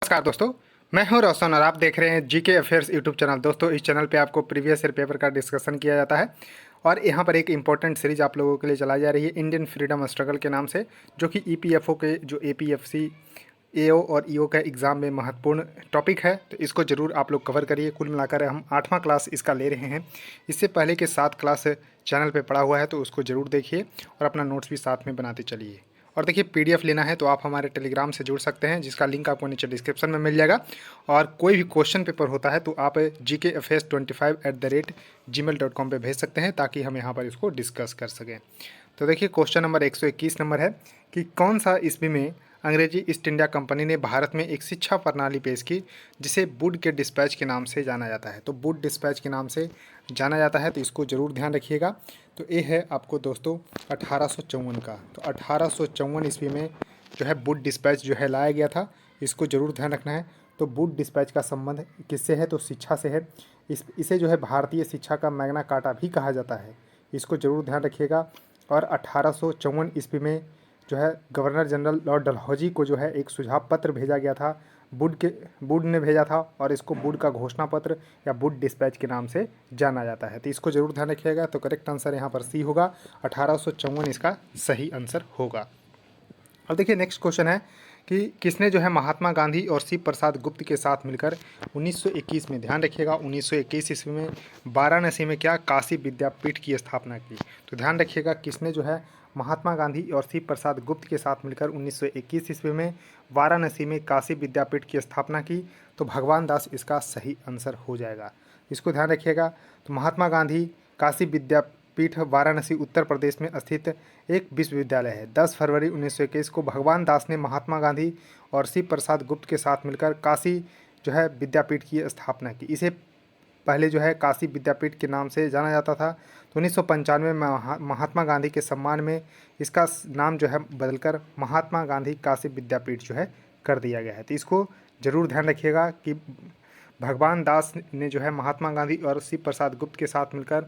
नमस्कार दोस्तों, मैं हूं रोशन और आप देख रहे हैं जीके अफेयर्स यूट्यूब चैनल। दोस्तों, इस चैनल पे आपको प्रीवियस ईयर पेपर का डिस्कशन किया जाता है और यहाँ पर एक इंपॉर्टेंट सीरीज आप लोगों के लिए चलाई जा रही है इंडियन फ्रीडम स्ट्रगल के नाम से, जो कि ईपीएफओ के जो एपीएफसी एओ और ईओ का एग्ज़ाम में महत्वपूर्ण टॉपिक है। तो इसको जरूर आप लोग कवर करिए। कुल मिलाकर हम 8वां क्लास इसका ले रहे हैं। इससे पहले के 7 क्लास चैनल पे पड़ा हुआ है, तो उसको ज़रूर देखिए और अपना नोट्स भी साथ में बनाते चलिए। और देखिए, पीडीएफ लेना है तो आप हमारे टेलीग्राम से जुड़ सकते हैं, जिसका लिंक आपको नीचे डिस्क्रिप्शन में मिल जाएगा। और कोई भी क्वेश्चन पेपर होता है तो आप gkfs25@gmail.com पे भेज सकते हैं, ताकि हम यहाँ पर इसको डिस्कस कर सकें। तो देखिए, क्वेश्चन नंबर 121 नंबर है कि कौन सा ईस्वी में अंग्रेजी ईस्ट इंडिया कंपनी ने भारत में एक शिक्षा प्रणाली पेश की, जिसे वुड के डिस्पैच के नाम से जाना जाता है। तो वुड डिस्पैच के नाम से जाना जाता है, तो इसको ज़रूर ध्यान रखिएगा। तो ये है आपको दोस्तों 1854 का। तो 1854 ईस्वी में जो है वुड डिस्पैच जो है लाया गया था, इसको ज़रूर ध्यान रखना है। तो वुड डिस्पैच का संबंध किससे है? तो शिक्षा से है। इसे जो है भारतीय शिक्षा का मैग्ना कार्टा भी कहा जाता है, इसको ज़रूर ध्यान रखिएगा। और 1854 ईस्वी में जो है गवर्नर जनरल लॉर्ड डलहौजी को जो है एक सुझाव पत्र भेजा गया था, वुड ने भेजा था, और इसको वुड का घोषणा पत्र या वुड डिस्पैच के नाम से जाना जाता है। तो इसको जरूर ध्यान रखिएगा। तो करेक्ट आंसर यहाँ पर सी होगा, 1854 इसका सही आंसर होगा। अब देखिए, नेक्स्ट क्वेश्चन है कि किसने जो है महात्मा गांधी और शिव प्रसाद गुप्त के साथ मिलकर 1921 में, ध्यान रखिएगा, 1921 ईस्वी में वाराणसी में क्या काशी विद्यापीठ की स्थापना की। तो ध्यान रखिएगा, किसने जो है महात्मा गांधी और शिव प्रसाद गुप्त के साथ मिलकर 1921 ईस्वी में वाराणसी में काशी विद्यापीठ की स्थापना की। तो भगवान दास इसका सही आंसर हो जाएगा, इसको ध्यान रखिएगा। तो महात्मा गांधी काशी विद्यापीठ वाराणसी उत्तर प्रदेश में स्थित एक विश्वविद्यालय है। 10 फरवरी 1921 को भगवान दास ने महात्मा गांधी और शिव प्रसाद गुप्त के साथ मिलकर काशी जो है विद्यापीठ की स्थापना की। इसे पहले जो है काशी विद्यापीठ के नाम से जाना जाता था। तो 1995 में महात्मा गांधी के सम्मान में इसका नाम जो है बदलकर महात्मा गांधी काशी विद्यापीठ जो है कर दिया गया है। तो इसको ज़रूर ध्यान रखिएगा कि भगवान दास ने जो है महात्मा गांधी और शिव प्रसाद गुप्त के साथ मिलकर,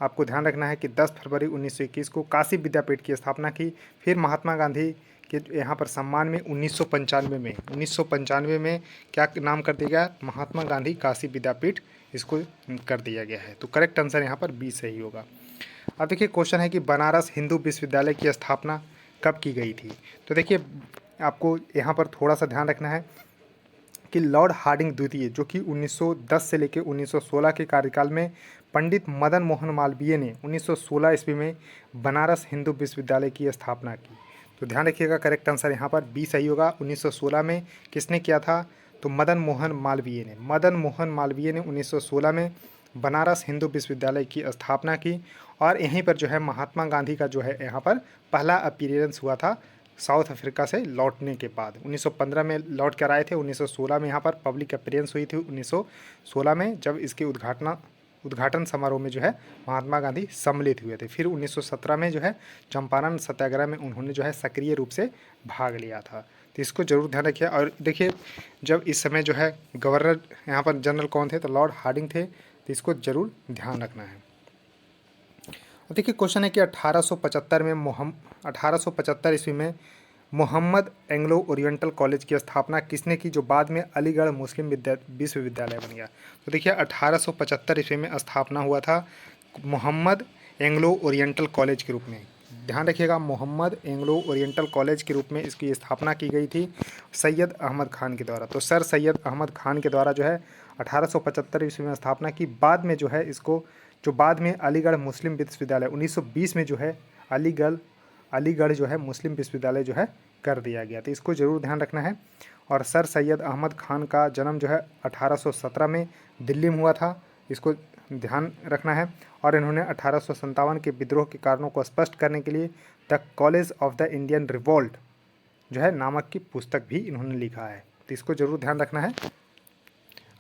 आपको ध्यान रखना है कि 10 फरवरी 1921 को काशी विद्यापीठ की स्थापना की। फिर महात्मा गांधी के यहाँ पर सम्मान में 1995 में क्या नाम कर दिया गया? महात्मा गांधी काशी विद्यापीठ इसको कर दिया गया है। तो करेक्ट आंसर यहाँ पर बी सही होगा। अब देखिए, क्वेश्चन है कि बनारस हिंदू विश्वविद्यालय की स्थापना कब की गई थी। तो देखिए, आपको यहाँ पर थोड़ा सा ध्यान रखना है कि लॉर्ड हार्डिंग द्वितीय, जो कि 1910 से लेकर 1916 के कार्यकाल में पंडित मदन मोहन मालवीय ने 1916 ईस्वी में बनारस हिंदू विश्वविद्यालय की स्थापना की। तो ध्यान रखिएगा, करेक्ट आंसर यहाँ पर बी सही होगा। 1916 में किसने किया था? तो मदन मोहन मालवीय ने 1916 में बनारस हिंदू विश्वविद्यालय की स्थापना की। और यहीं पर जो है महात्मा गांधी का जो है यहाँ पर पहला अपीयरेंस हुआ था साउथ अफ्रीका से लौटने के बाद। 1915 में लौट कर आए थे, 1916 में यहाँ पर पब्लिक अपीयरेंस हुई थी। 1916 में जब इसके उद्घाटन समारोह में जो है महात्मा गांधी सम्मिलित हुए थे। फिर 1917 में जो है चंपारण सत्याग्रह में उन्होंने जो है सक्रिय रूप से भाग लिया था। तो इसको जरूर ध्यान रखिए। और देखिए, जब इस समय जो है गवर्नर यहाँ पर जनरल कौन थे? तो लॉर्ड हार्डिंग थे। तो इसको जरूर ध्यान रखना है। देखिए, क्वेश्चन है कि 1875 ईस्वी में मोहम्मद एंग्लो ओरिएंटल कॉलेज की स्थापना किसने की, जो बाद में अलीगढ़ मुस्लिम विश्वविद्यालय बन गया। तो देखिए, 1875 ईस्वी में स्थापना हुआ था मोहम्मद एंग्लो ओरिएंटल कॉलेज के रूप में। ध्यान रखिएगा, मोहम्मद एंग्लो ओरिएंटल कॉलेज के रूप में इसकी स्थापना की गई थी सैयद अहमद खान के द्वारा। तो सर सैयद अहमद खान के द्वारा जो है 1875 ईस्वी में स्थापना की। बाद में जो है इसको, जो बाद में अलीगढ़ मुस्लिम विश्वविद्यालय 1920 में जो है अलीगढ़ जो है मुस्लिम विश्वविद्यालय जो है कर दिया गया। तो इसको ज़रूर ध्यान रखना है। और सर सैयद अहमद खान का जन्म जो है 1817 में दिल्ली में हुआ था, इसको ध्यान रखना है। और इन्होंने 1857 के विद्रोह के कारणों को स्पष्ट करने के लिए the college of the Indian revolt जो है नामक की पुस्तक भी इन्होंने लिखा है। तो इसको जरूर ध्यान रखना है।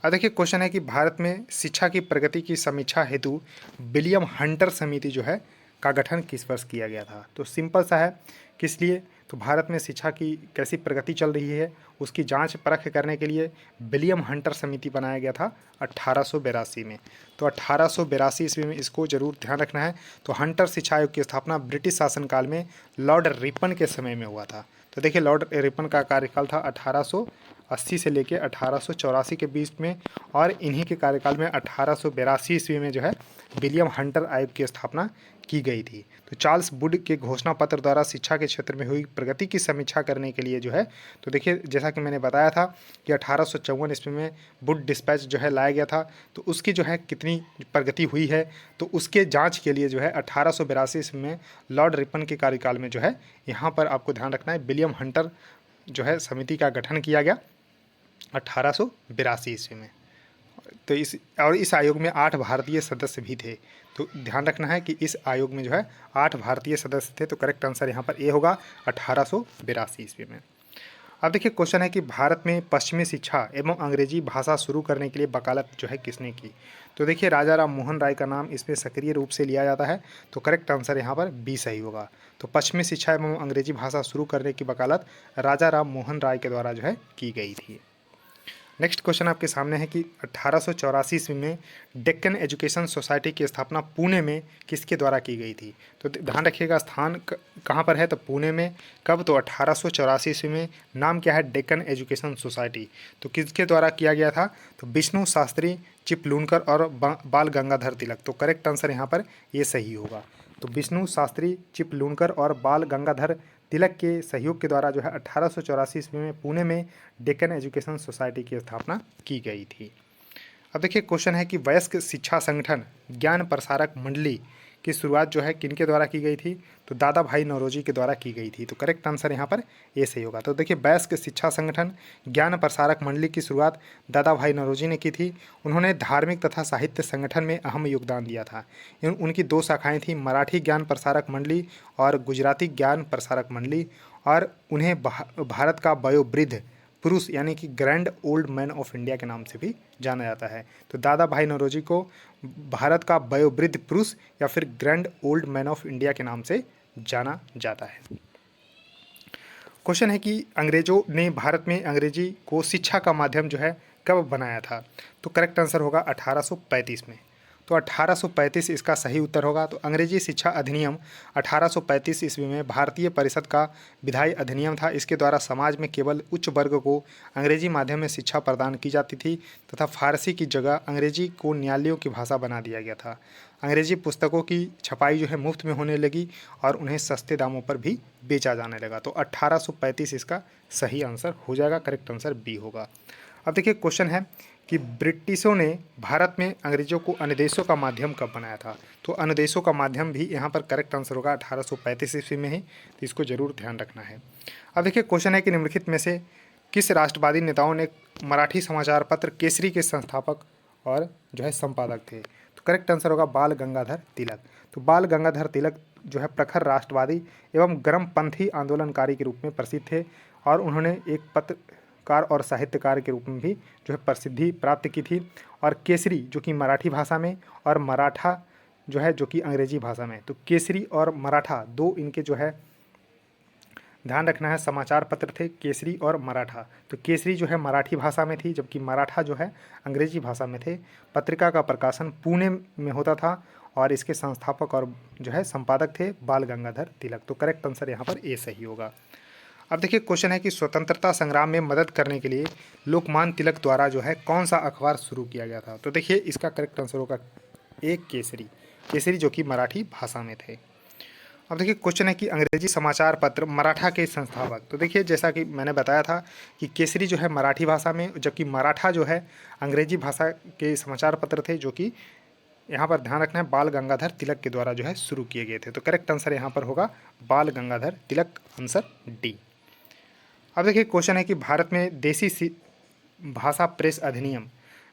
अब देखिए, क्वेश्चन है कि भारत में शिक्षा की प्रगति की समीक्षा हेतु विलियम हंटर समिति जो है का गठन किस वर्ष किया गया था। तो सिंपल सा है, किस लिए? तो भारत में शिक्षा की कैसी प्रगति चल रही है उसकी जांच परख करने के लिए विलियम हंटर समिति बनाया गया था 1882 में। तो 1882 ईस्वी में इसको जरूर ध्यान रखना है। तो हंटर शिक्षा आयोग की स्थापना ब्रिटिश शासनकाल में लॉर्ड रिपन के समय में हुआ था। तो देखिए, लॉर्ड रिपन का कार्यकाल था 1880 से लेके 1884 के बीच में, और इन्हीं के कार्यकाल में 1882 ईस्वी में जो है विलियम हंटर आयोग की स्थापना की गई थी। तो चार्ल्स वुड के घोषणा पत्र द्वारा शिक्षा के क्षेत्र में हुई प्रगति की समीक्षा करने के लिए जो है, तो देखिए जैसा कि मैंने बताया था कि 1854 ईस्वी में वुड डिस्पैच जो है लाया गया था, तो उसकी जो है कितनी प्रगति हुई है, तो उसके जांच के लिए जो है 1882 ईस्वी में लॉर्ड रिपन के कार्यकाल में जो है, यहाँ पर आपको ध्यान रखना है, विलियम हंटर जो है समिति का गठन किया गया 1882 ईस्वी में। तो इस आयोग में 8 भारतीय सदस्य भी थे। तो ध्यान रखना है कि इस आयोग में जो है 8 भारतीय सदस्य थे। तो करेक्ट आंसर यहाँ पर ए होगा 1882 ईस्वी में। अब देखिए क्वेश्चन है कि भारत में पश्चिमी शिक्षा एवं अंग्रेजी भाषा शुरू करने के लिए वकालत जो है किसने की। तो देखिए राजा राम मोहन राय का नाम इसमें सक्रिय रूप से लिया जाता है। तो करेक्ट आंसर यहाँ पर बी सही होगा। तो पश्चिमी शिक्षा एवं अंग्रेजी भाषा शुरू करने की वकालत राजा राम मोहन राय के द्वारा जो है की गई थी। नेक्स्ट क्वेश्चन आपके सामने है कि 1884 ईस्वी में डेक्कन एजुकेशन सोसाइटी की स्थापना पुणे में किसके द्वारा की गई थी। तो ध्यान रखिएगा स्थान कहाँ पर है, तो पुणे में। कब, तो 1884 ईस्वी में। नाम क्या है, डेक्कन एजुकेशन सोसाइटी। तो किसके द्वारा किया गया था, तो विष्णु शास्त्री, चिपलूनकर और बाल गंगाधर तिलक। तो करेक्ट आंसर यहाँ पर ये सही होगा। तो विष्णु शास्त्री, चिपलूनकर और बाल गंगाधर तिलक के सहयोग के द्वारा जो है 1884 ईस्वी में पुणे में डेक्कन एजुकेशन सोसाइटी की स्थापना की गई थी। अब देखिए क्वेश्चन है कि वयस्क शिक्षा संगठन ज्ञान प्रसारक मंडली की शुरुआत जो है किनके द्वारा की गई थी। तो दादा भाई नौरोजी के द्वारा की गई थी। तो करेक्ट आंसर यहाँ पर ए सही होगा। तो देखिए वयस्क शिक्षा संगठन ज्ञान प्रसारक मंडली की शुरुआत दादा भाई नौरोजी ने की थी। उन्होंने धार्मिक तथा साहित्य संगठन में अहम योगदान दिया था। उनकी 2 शाखाएं थीं, मराठी ज्ञान प्रसारक मंडली और गुजराती ज्ञान प्रसारक मंडली। और उन्हें भारत का वयोवृद्ध पुरुष यानी कि grand old man of India के नाम से भी जाना जाता है। तो दादा भाई नौरोजी को भारत का वयोवृद्ध पुरुष या फिर grand old man of India के नाम से जाना जाता है। क्वेश्चन है कि अंग्रेजों ने भारत में अंग्रेजी को शिक्षा का माध्यम जो है कब बनाया था। तो करेक्ट आंसर होगा 1835 में। तो 1835 इसका सही उत्तर होगा। तो अंग्रेजी शिक्षा अधिनियम 1835 ईस्वी में भारतीय परिषद का विधायी अधिनियम था। इसके द्वारा समाज में केवल उच्च वर्ग को अंग्रेजी माध्यम में शिक्षा प्रदान की जाती थी तथा फारसी की जगह अंग्रेजी को न्यायालयों की भाषा बना दिया गया था। अंग्रेजी पुस्तकों की छपाई जो है मुफ्त में होने लगी और उन्हें सस्ते दामों पर भी बेचा जाने लगा। तो 1835 इसका सही आंसर हो जाएगा। करेक्ट आंसर बी होगा। अब देखिए क्वेश्चन है कि ब्रिटिशों ने भारत में अंग्रेजों को अनुदेशों का माध्यम कब बनाया था। तो अनुदेशों का माध्यम भी यहाँ पर करेक्ट आंसर होगा 1835 ईस्वी में ही। तो इसको जरूर ध्यान रखना है। अब देखिए क्वेश्चन है कि निम्नलिखित में से किस राष्ट्रवादी नेताओं ने मराठी समाचार पत्र केसरी के संस्थापक और जो है संपादक थे। तो करेक्ट आंसर होगा बाल गंगाधर तिलक। तो बाल गंगाधर तिलक जो है प्रखर राष्ट्रवादी एवं गर्मपंथी आंदोलनकारी के रूप में प्रसिद्ध थे और उन्होंने एक पत्रकार और साहित्यकार के रूप में भी जो है प्रसिद्धि प्राप्त की थी। और केसरी जो कि मराठी भाषा में और मराठा जो है जो कि अंग्रेजी भाषा में, तो केसरी और मराठा 2 इनके जो है ध्यान रखना है समाचार पत्र थे, केसरी और मराठा। तो केसरी जो है मराठी भाषा में थी जबकि मराठा जो है अंग्रेजी भाषा में थे। पत्रिका का प्रकाशन पुणे में होता था और इसके संस्थापक और जो है संपादक थे बाल गंगाधर तिलक। तो करेक्ट आंसर यहाँ पर ए सही होगा। अब देखिए क्वेश्चन है कि स्वतंत्रता संग्राम में मदद करने के लिए लोकमान्य तिलक द्वारा जो है कौन सा अखबार शुरू किया गया था। तो देखिए इसका करेक्ट आंसर होगा ए केसरी। केसरी जो कि मराठी भाषा में थे। अब देखिए क्वेश्चन है कि अंग्रेजी समाचार पत्र मराठा के संस्थापक। तो देखिए जैसा कि मैंने बताया था कि केसरी जो है मराठी भाषा में जबकि मराठा जो है अंग्रेजी भाषा के समाचार पत्र थे जो कि यहाँ पर ध्यान रखना है बाल गंगाधर तिलक के द्वारा जो है शुरू किए गए थे। तो करेक्ट आंसर यहाँ पर होगा बाल गंगाधर तिलक, आंसर डी। अब देखिए क्वेश्चन है कि भारत में देसी भाषा प्रेस अधिनियम,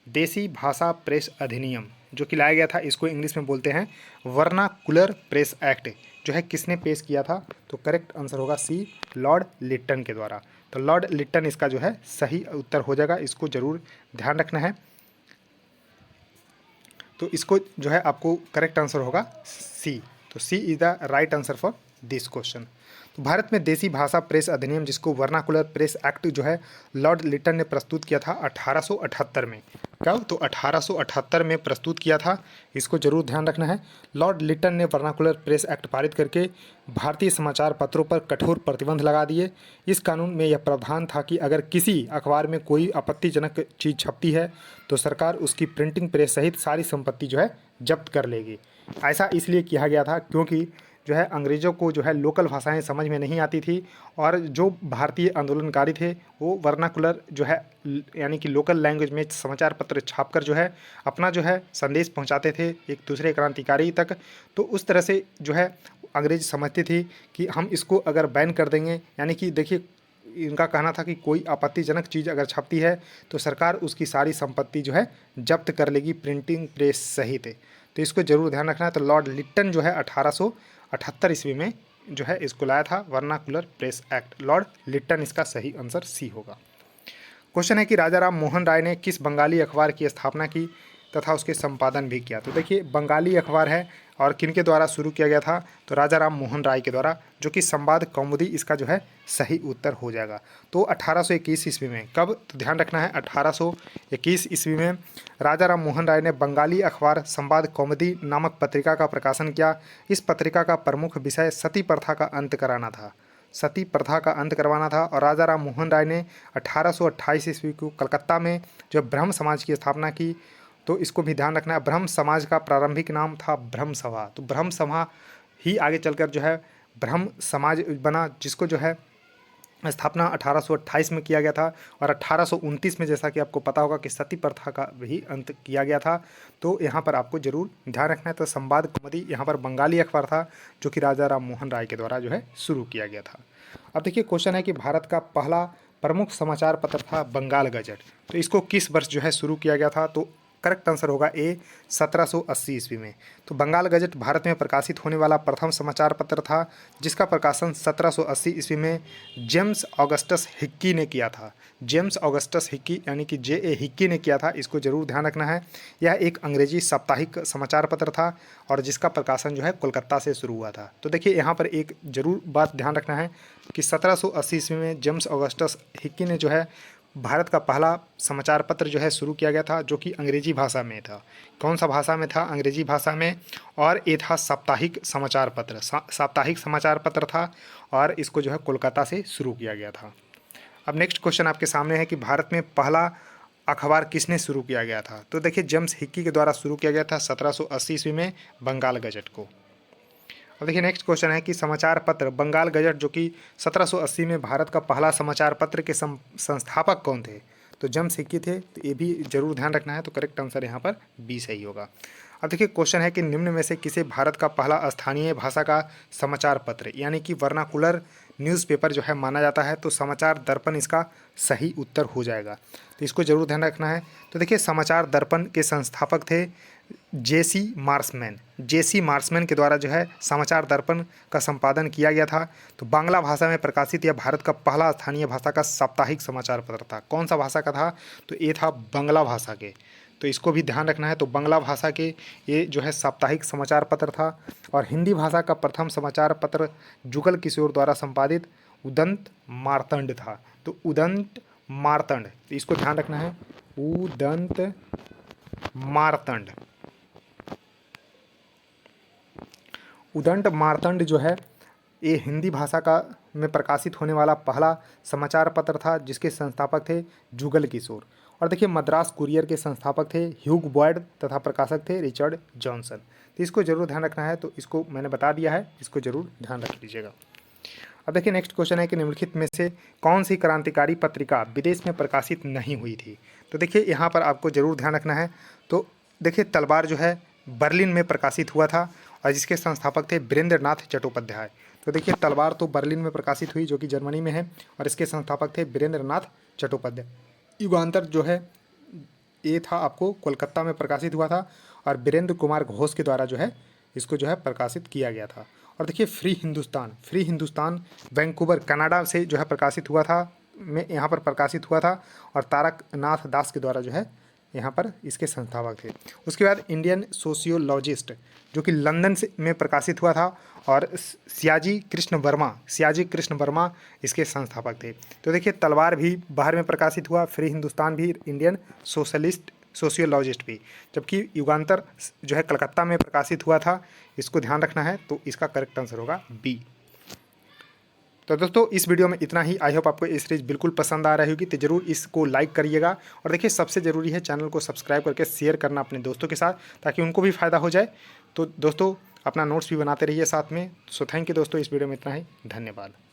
देसी भाषा प्रेस अधिनियम जो कि लाया गया था, इसको इंग्लिश में बोलते हैं वर्नाकुलर प्रेस एक्ट, जो है किसने पेश किया था। तो करेक्ट आंसर होगा सी, लॉर्ड लिट्टन के द्वारा। तो लॉर्ड लिट्टन इसका जो है सही उत्तर हो जाएगा। इसको जरूर ध्यान रखना है। तो इसको जो है आपको करेक्ट आंसर होगा सी। तो C is the right answer for this question. तो भारत में देसी भाषा प्रेस अधिनियम, जिसको वर्नाकुलर प्रेस एक्ट जो है लॉर्ड लिटन ने प्रस्तुत किया था 1878 में। कब? तो 1878 में प्रस्तुत किया था, इसको जरूर ध्यान रखना है। लॉर्ड लिटन ने वर्नाकुलर प्रेस एक्ट पारित करके भारतीय समाचार पत्रों पर कठोर प्रतिबंध लगा दिए। इस कानून में यह प्रावधान था कि अगर किसी अखबार में कोई आपत्तिजनक चीज़ छपती है तो सरकार उसकी प्रिंटिंग प्रेस सहित सारी संपत्ति जो है जब्त कर लेगी। ऐसा इसलिए किया गया था क्योंकि जो है अंग्रेज़ों को जो है लोकल भाषाएं समझ में नहीं आती थी, और जो भारतीय आंदोलनकारी थे वो वर्नाकुलर जो है यानी कि लोकल लैंग्वेज में समाचार पत्र छापकर जो है अपना जो है संदेश पहुंचाते थे एक दूसरे क्रांतिकारी तक। तो उस तरह से जो है अंग्रेज समझते थे कि हम इसको अगर बैन कर देंगे, यानी कि देखिए इनका कहना था कि कोई आपत्तिजनक चीज़ अगर छपती है तो सरकार उसकी सारी संपत्ति जो है जब्त कर लेगी, प्रिंटिंग प्रेस सहित। तो इसको जरूर ध्यान रखना है। तो लॉर्ड लिटन जो है 1878 ईस्वी में जो है इसको लाया था, vernacular press act, Lord Lytton. इसका सही आंसर सी होगा। क्वेश्चन है कि राजा राम मोहन राय ने किस बंगाली अखबार की स्थापना की तथा उसके संपादन भी किया? तो देखिए बंगाली अखबार है और किनके द्वारा शुरू किया गया था? तो राजा राम मोहन राय के द्वारा, जो कि संवाद कौमुदी इसका जो है सही उत्तर हो जाएगा। तो 1821 ईस्वी में, कब? तो ध्यान रखना है 1821 ईस्वी में राजा राम मोहन राय ने बंगाली अखबार संवाद कौमुदी नामक पत्रिका का प्रकाशन किया। इस पत्रिका का प्रमुख विषय सती प्रथा का अंत कराना था, सती प्रथा का अंत करवाना था। और राजा राम मोहन राय ने 1828 ईस्वी को कलकत्ता में जो ब्रह्म समाज की स्थापना की। तो इसको भी ध्यान रखना है। ब्रह्म समाज का प्रारंभिक नाम था ब्रह्म सभा। तो ब्रह्म सभा ही आगे चलकर जो है ब्रह्म समाज बना, जिसको जो है स्थापना 1828 में किया गया था। और 1829 में, जैसा कि आपको पता होगा, कि सती प्रथा का भी अंत किया गया था। तो यहाँ पर आपको जरूर ध्यान रखना है। तो संवाद कौमुदी यहाँ पर बंगाली अखबार था, जो कि राजा राम मोहन राय के द्वारा जो है शुरू किया गया था। अब देखिए क्वेश्चन है कि भारत का पहला प्रमुख समाचार पत्र था बंगाल गजट। तो इसको किस वर्ष जो है शुरू किया गया था? तो करेक्ट आंसर होगा ए, 1780 ईस्वी में। तो बंगाल गजट भारत में प्रकाशित होने वाला प्रथम समाचार पत्र था, जिसका प्रकाशन 1780 ईस्वी में जेम्स ऑगस्टस हिक्की ने किया था। जेम्स ऑगस्टस हिक्की यानी कि जे.ए. हिक्की ने किया था, इसको जरूर ध्यान रखना है। यह एक अंग्रेजी साप्ताहिक समाचार पत्र था और जिसका प्रकाशन जो है कोलकाता से शुरू हुआ था। तो देखिए यहाँ पर एक जरूर बात ध्यान रखना है कि 1780 ईस्वी में जेम्स ऑगस्टस हिक्की ने जो है भारत का पहला समाचार पत्र जो है शुरू किया गया था, जो कि अंग्रेजी भाषा में था। कौन सा भाषा में था? अंग्रेजी भाषा में। और ये था साप्ताहिक समाचार पत्र, साप्ताहिक समाचार पत्र था, और इसको जो है कोलकाता से शुरू किया गया था। अब नेक्स्ट क्वेश्चन आपके सामने है कि भारत में पहला अखबार किसने शुरू किया गया था? तो देखिए जेम्स हिक्की के द्वारा शुरू किया गया था 1780 ईस्वी में बंगाल गजट को। अब देखिए नेक्स्ट क्वेश्चन है कि समाचार पत्र बंगाल गजट, जो कि 1780 में भारत का पहला समाचार पत्र के संस्थापक कौन थे? तो जेम्स हिक्की थे। तो ये भी जरूर ध्यान रखना है। तो करेक्ट आंसर यहाँ पर बी सही होगा। अब देखिए क्वेश्चन है कि निम्न में से किसे भारत का पहला स्थानीय भाषा का समाचार पत्र यानी कि वर्नाकुलर न्यूज़पेपर जो है माना जाता है? तो समाचार दर्पण इसका सही उत्तर हो जाएगा। तो इसको जरूर ध्यान रखना है। तो देखिए समाचार दर्पण के संस्थापक थे जेसी मार्समैन। जेसी मार्समैन के द्वारा जो है समाचार दर्पण का संपादन किया गया था। तो बांग्ला भाषा में प्रकाशित यह भारत का पहला स्थानीय भाषा का साप्ताहिक समाचार पत्र था। कौन सा भाषा का था? तो ये था बांग्ला भाषा के। तो इसको भी ध्यान रखना है। तो बांग्ला भाषा के ये जो है साप्ताहिक समाचार पत्र था। और हिंदी भाषा का प्रथम समाचार पत्र जुगल किशोर द्वारा संपादित उदंत मार्तंड था। तो उदंत मार्तंड, तो इसको ध्यान रखना है, उदंत मार्तंड। उदंत मार्तंड जो है ये हिंदी भाषा का में प्रकाशित होने वाला पहला समाचार पत्र था, जिसके संस्थापक थे जुगल किशोर। और देखिए मद्रास कुरियर के संस्थापक थे ह्यूग बॉयड तथा प्रकाशक थे रिचर्ड जॉनसन। तो इसको जरूर ध्यान रखना है। तो इसको मैंने बता दिया है, इसको जरूर ध्यान रख लीजिएगा। अब देखिए नेक्स्ट क्वेश्चन है कि निम्नलिखित में से कौन सी क्रांतिकारी पत्रिका विदेश में प्रकाशित नहीं हुई थी? तो देखिए यहाँ पर आपको जरूर ध्यान रखना है। तो देखिए तलवार जो है बर्लिन में प्रकाशित हुआ था और जिसके संस्थापक थे वीरेंद्रनाथ चट्टोपाध्याय। तो देखिए तलवार तो बर्लिन में प्रकाशित हुई, जो कि जर्मनी में है, और इसके संस्थापक थे वीरेंद्रनाथ चट्टोपाध्याय। युगांतर जो है ये था आपको कोलकाता में प्रकाशित हुआ था और वीरेंद्र कुमार घोष के द्वारा जो है इसको जो है प्रकाशित किया गया था। और देखिए फ्री हिंदुस्तान वैंकूवर कनाडा से जो है प्रकाशित हुआ था, में यहाँ पर प्रकाशित हुआ था और तारक नाथ दास के द्वारा जो है यहाँ पर इसके संस्थापक थे। उसके बाद इंडियन सोशियोलॉजिस्ट जो कि लंदन से में प्रकाशित हुआ था, और सियाजी कृष्ण वर्मा इसके संस्थापक थे। तो देखिए तलवार भी बाहर में प्रकाशित हुआ, फ्री हिंदुस्तान भी, इंडियन सोशियोलॉजिस्ट भी, जबकि युगांतर जो है कलकत्ता में प्रकाशित हुआ था। इसको ध्यान रखना है, तो इसका करेक्ट आंसर होगा बी। तो दोस्तों इस वीडियो में इतना ही। आई होप आपको ये सीरीज बिल्कुल पसंद आ रही होगी, तो ज़रूर इसको लाइक करिएगा। और देखिए सबसे ज़रूरी है चैनल को सब्सक्राइब करके शेयर करना अपने दोस्तों के साथ, ताकि उनको भी फ़ायदा हो जाए। तो दोस्तों अपना नोट्स भी बनाते रहिए साथ में। सो थैंक यू दोस्तों, इस वीडियो में इतना ही। धन्यवाद।